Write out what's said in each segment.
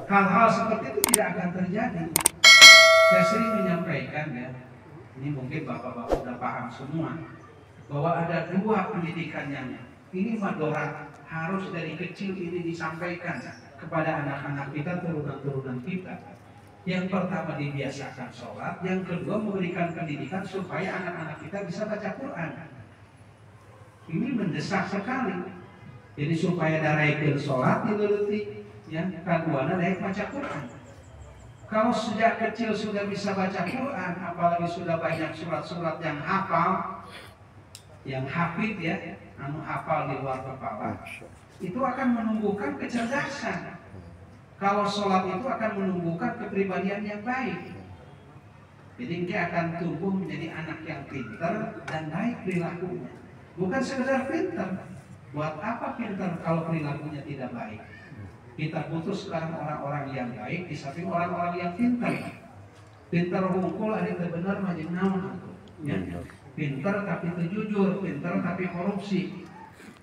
hal-hal seperti itu tidak akan terjadi. Saya sering menyampaikan ya, ini mungkin bapak-bapak sudah paham semua, bahwa ada dua pendidikan yang ini madorat, harus dari kecil ini disampaikan kepada anak-anak kita, turunan-turunan kita. Yang pertama dibiasakan sholat, yang kedua memberikan pendidikan supaya anak-anak kita bisa baca Quran. Ini mendesak sekali. Jadi supaya daraikeun sholat diluruti, ya, kaduana daek baca Quran. Kalau sejak kecil sudah bisa baca Quran, apalagi sudah banyak surat-surat yang hafal, yang hafid ya, anu hafal di luar kepala, itu akan menumbuhkan kecerdasan. Kalau sholat itu akan menumbuhkan kepribadian yang baik. Jadi dia akan tumbuh menjadi anak yang pintar dan baik perilakunya. Bukan sekedar pintar. Buat apa pintar kalau perilakunya tidak baik? Kita butuh sekarang orang-orang yang baik di samping orang-orang yang pintar. Pintar hukum ada yang benar macam naon. Ya. Pintar tapi itu jujur, pintar tapi korupsi.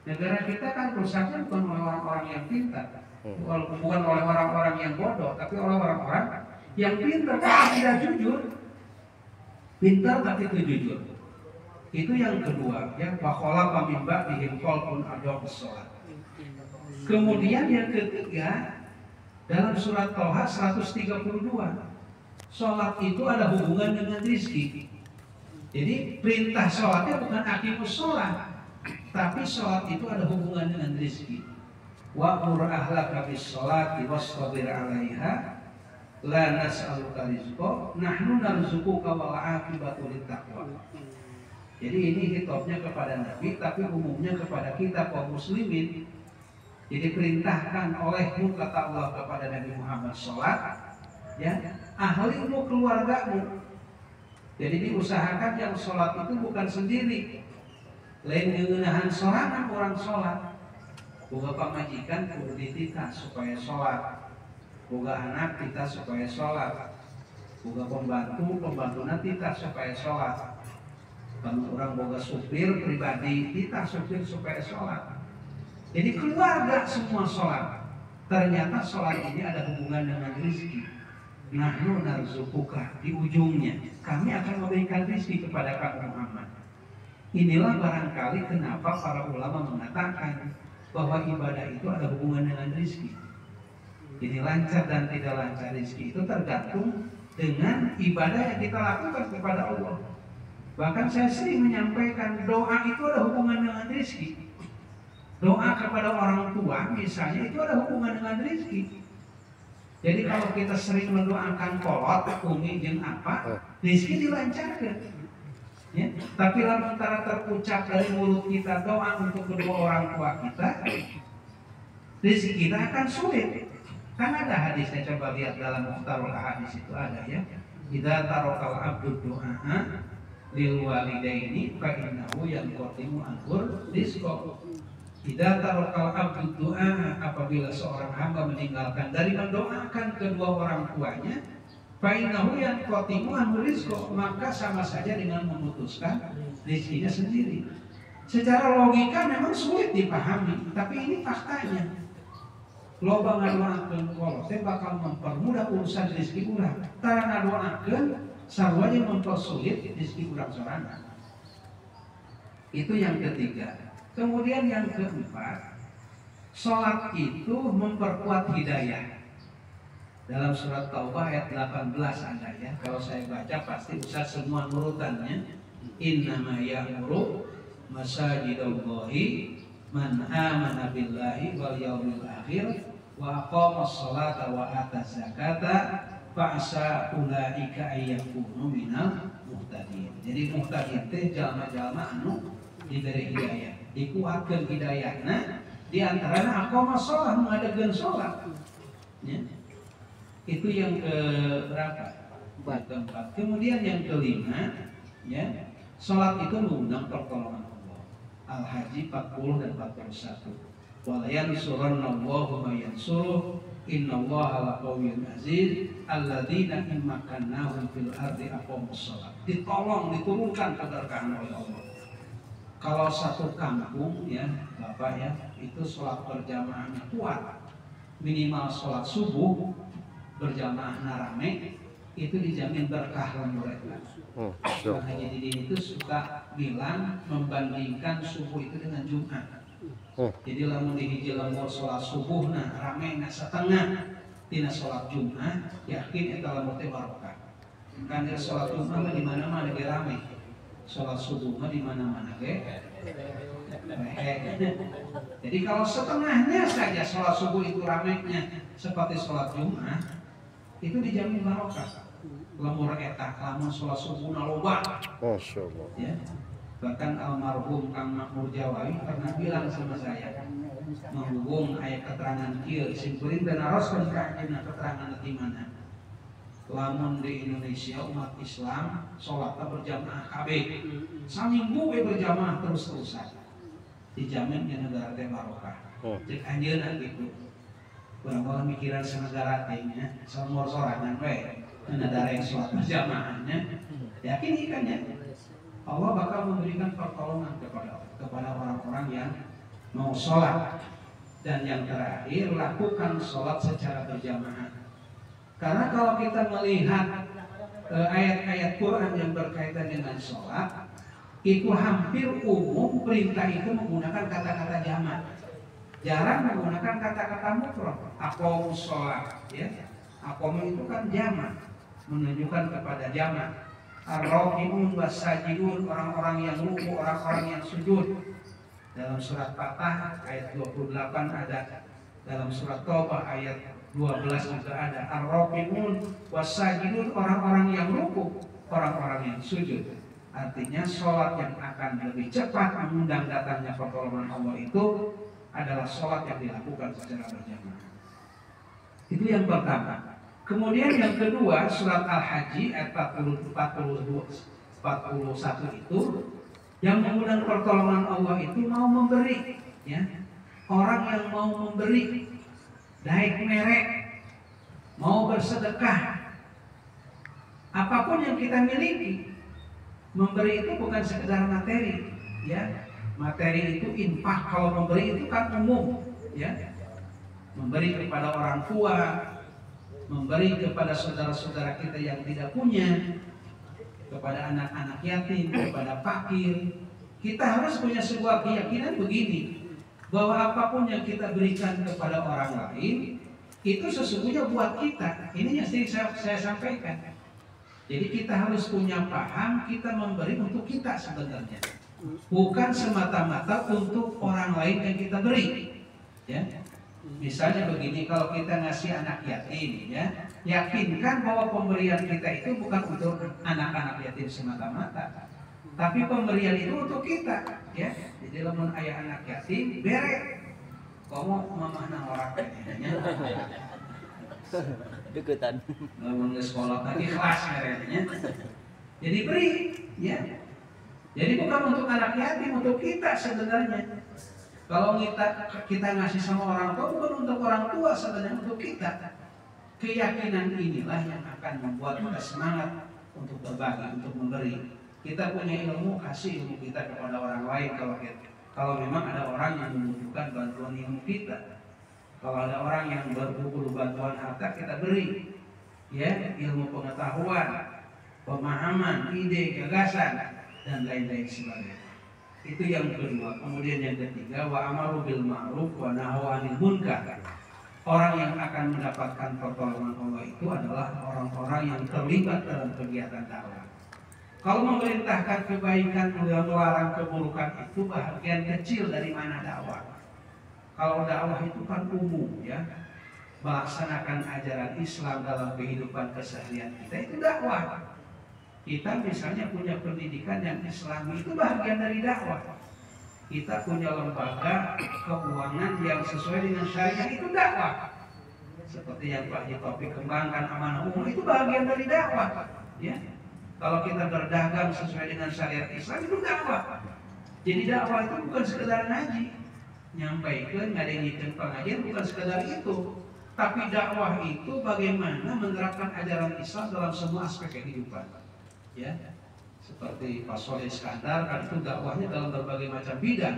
Negara kita kan rusaknya bukan oleh orang-orang yang pintar, bukan oleh orang-orang yang bodoh, tapi oleh orang-orang yang pintar tapi tidak jujur. Pintar tapi itu jujur. Itu yang kedua, ya, bakhola pamimba bihim qalbun adab sholat. Kemudian yang ketiga, dalam surat Toha 132, sholat itu ada hubungan dengan rizki. Jadi perintah sholatnya bukan aqimus sholat, tapi sholat itu ada hubungan dengan rizki. Wa'mur ahlaka bis sholati wastabir 'alaiha la nas'aluka rizqa nahnu narzuquka wal 'aqibatu littaqwa. Jadi ini hitopnya kepada Nabi, tapi umumnya kepada kita kaum muslimin. Jadi perintahkan olehmu, kata Allah kepada Nabi Muhammad, sholat, ya, ahlimu, keluargamu. Jadi diusahakan yang sholat itu bukan sendiri. Lain ngeuneuhan sorangan orang sholat. Boga pamajikan kudu dititah supaya sholat. Boga anak kita supaya sholat. Boga pembantu titah supaya sholat. Kalau orang boga supir pribadi titah supir supaya sholat. Jadi keluarga semua sholat. Ternyata sholat ini ada hubungan dengan rezeki. Nahnu narzuquka, di ujungnya kami akan memberikan rezeki kepada kamu Muhammad. Inilah barangkali kenapa para ulama mengatakan bahwa ibadah itu ada hubungan dengan rezeki. Jadi lancar dan tidak lancar rezeki itu tergantung dengan ibadah yang kita lakukan kepada Allah. Bahkan saya sering menyampaikan doa itu ada hubungan dengan rezeki. Doa kepada orang tua misalnya itu ada hubungan dengan rezeki. Jadi kalau kita sering mendoakan kolot, umi, jeung apa, rezeki dilancarkan. Ya. Tapi lantaran terucap dari mulut kita doa untuk kedua orang tua kita, rezeki kita akan sulit. Kan ada hadisnya, coba lihat dalam Mukhtarul Hadis itu ada ya. Idza tarakal abdu du'a lil walidaini fa innahu yanqatimu anhur rizqahu. Idza tarakal abdu du'a, apabila seorang hamba meninggalkan dari mendoakan kedua orang tuanya, fa innahu yanqatimu anhur rizqahu, maka sama saja dengan memutuskan rezekinya sendiri. Secara logika memang sulit dipahami, tapi ini faktanya. Loba ngadoakeun kolot teh bakal mempermudah urusan rezeki urang. Tara ngadoakeun sarua yang mempersulit rezeki urang sorangan. Itu yang ketiga. Kemudian yang keempat, sholat itu memperkuat hidayah. Dalam surat Taubah ayat 18 ada ya. Kalau saya baca pasti usah semua nurutannya. Innama ya'muru masajidallahi man amana billahi wal yaumil akhir wa aqamas sholata wa ataz zakata fa'asa ulaika ayyakunu minal muhtadin. Jadi muhtadin teh jalma-jalma anu diberi hidayah, dikuatkan hidayahna di antaranya aqamas sholat, mengadegan sholat. Ya. Itu yang keberapa? Keempat. Kemudian yang kelima, ya, sholat itu mengundang pertolongan Allah. Al-Hajj 40 dan 41. Wala yansurannallahu ma yansuruh innallaha laqawiyyun aziz alladzina in makkannahum fil ardi aqamus shalah. Ditolong, diturunkan keberkahan oleh Allah. Kalau satu kampung ya, Bapak ya, itu sholat berjamaahnya kuat. Minimal sholat subuh berjamaah rame itu dijamin berkah lembur eta. Bang Haji Didin itu suka bilang membandingkan subuh itu dengan Jumat. Jadi lamun di hiji lembur sholat subuh rame setengah tina sholat Jumat, yakin eta lembur teh barokah. Kan sholat Jumat di mana-mana ge rame. Sholat subuh di mana-mana ge. Jadi kalau setengahnya saja sholat subuh itu ramenya seperti sholat Jumat, itu dijamin barokah. Lemur eta, lamun sholat subuh loba. Masya Allah. Ya. Bahkan almarhum Kang Makmur Jawawi pernah bilang sama saya, menghubung ayat keterangan kieu, simpurin dan aros keterangan di mana. Lamun di Indonesia umat Islam sholatnya berjamaah kabeh, saminggu berjamaah terus-terusan, dijamin di negara teh barokah. Cek anjeunna gitu. Barangkali mikiran senegara teh nya, sorangan we, negara yang sholat berjamaahnya, yakin ikan ya. Allah bakal memberikan pertolongan kepada orang-orang yang mau sholat. Dan yang terakhir, lakukan sholat secara berjamaah. Karena kalau kita melihat ayat-ayat Quran yang berkaitan dengan sholat, itu hampir umum perintah itu menggunakan kata-kata jamak. Jarang menggunakan kata-kata mufrad. Aqomus sholat, ya. Aqom itu kan jamak, menunjukkan kepada jamak. Ar-raki'un was-sajidun, orang-orang yang ruku, orang-orang yang sujud. Dalam surat Fatah ayat 28 ada, dalam surat Taubah ayat 12 juga ada. Ar-raki'un was-sajidun, orang-orang yang ruku, orang-orang yang sujud. Artinya sholat yang akan lebih cepat mengundang datangnya pertolongan Allah itu adalah sholat yang dilakukan secara berjamaah. Itu yang pertama. Kemudian yang kedua, surat Al-Hajj ayat 41 itu, yang mengundang pertolongan Allah itu mau memberi, ya. Orang yang mau memberi, daik merek, mau bersedekah, apapun yang kita miliki, memberi itu bukan sekedar materi, ya. Materi itu infak, kalau memberi itu kan umum, ya. Memberi kepada orang tua, memberi kepada saudara-saudara kita yang tidak punya, kepada anak-anak yatim, kepada fakir. Kita harus punya sebuah keyakinan begini, bahwa apapun yang kita berikan kepada orang lain itu sesungguhnya buat kita. Ini yang sering saya sampaikan. Jadi kita harus punya paham, kita memberi untuk kita sebenarnya, bukan semata-mata untuk orang lain yang kita beri, ya. Misalnya begini, kalau kita ngasih anak yatim, ya, yakinkan bahwa pemberian kita itu bukan untuk anak-anak yatim semata-mata, tapi pemberian itu untuk kita, ya. Jadi lamun ayah anak yatim, bere, kamu mamahna orang kayaknya, deketan, lamun ke sekolah tadi kelas merenya, jadi beri, ya. Jadi bukan untuk anak yatim, untuk kita sebenarnya. Kalau kita ngasih sama orang tua, bukan untuk orang tua, sebenarnya untuk kita. Keyakinan inilah yang akan membuat kita semangat untuk berbagi, untuk memberi. Kita punya ilmu, kasih ilmu kita kepada orang lain. Kalau memang ada orang yang membutuhkan bantuan ilmu kita, kalau ada orang yang butuh bantuan harta, kita beri, ya, ilmu pengetahuan, pemahaman, ide, gagasan, dan lain-lain sebagainya. Itu yang kedua. Kemudian yang ketiga, wa amaru bil ma'ruf wa nahu 'anil munkar. Orang yang akan mendapatkan pertolongan Allah itu adalah orang-orang yang terlibat dalam kegiatan dakwah. Kalau memerintahkan kebaikan, melarang keburukan, itu bagian kecil dari mana dakwah. Kalau dakwah itu kan umum, ya. Melaksanakan ajaran Islam dalam kehidupan keseharian kita, itu dakwah. Kita misalnya punya pendidikan yang Islami, itu bagian dari dakwah. Kita punya lembaga keuangan yang sesuai dengan syariah, itu dakwah. Seperti yang Pak Taufik kembangkan, amanah umum, itu bagian dari dakwah, ya. Kalau kita berdagang sesuai dengan syariat Islam, itu dakwah. Jadi dakwah itu bukan sekedar ngaji, nyampaikan, ngadengikeun pengajian, bukan sekedar itu. Tapi dakwah itu bagaimana menerapkan ajaran Islam dalam semua aspek kehidupan. Ya, seperti Pak Soleh Iskandar kan itu dakwahnya dalam berbagai macam bidang,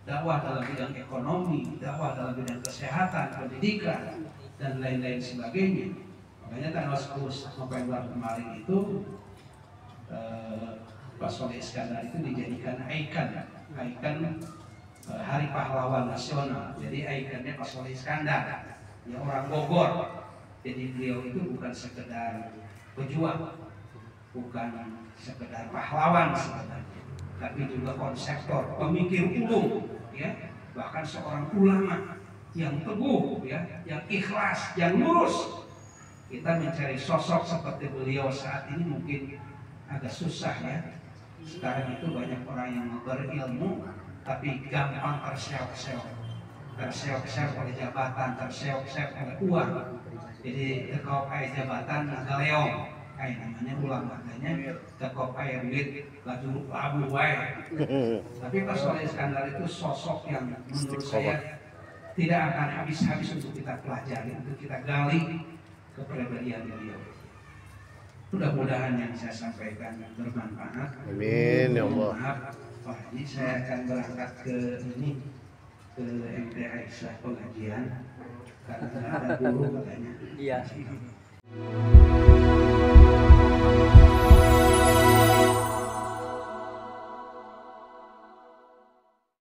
dakwah dalam bidang ekonomi, dakwah dalam bidang kesehatan, pendidikan, dan lain-lain sebagainya. Makanya tanggal 10 November kemarin itu Pak Soleh Iskandar itu dijadikan ikon Hari Pahlawan Nasional. Jadi ikonnya Pak Soleh Iskandar, ya orang Bogor. Jadi beliau itu bukan sekedar pejuang, bukan sekedar pahlawan sebenarnya, tapi juga konseptor, pemikir umum, ya, bahkan seorang ulama yang teguh, ya, yang ikhlas, yang lurus. Kita mencari sosok seperti beliau saat ini mungkin agak susah, ya. Sekarang itu banyak orang yang berilmu tapi gampang terseok-seok oleh jabatan, terseok-seok oleh uang. Jadi tekopai jabatan ngaleong, kayak namanya ulang katanya tekopai duit lagu wae. Tapi Pak Soleh Iskandar itu sosok yang menurut saya tidak akan habis-habis untuk kita pelajari, untuk kita gali kepribadian beliau. Mudah-mudahan yang saya sampaikan bermanfaat. Amin ya Allah. Maaf, Pak Haji, saya akan berangkat ke MT Aisyah pengajian karena ada guru katanya. Iya.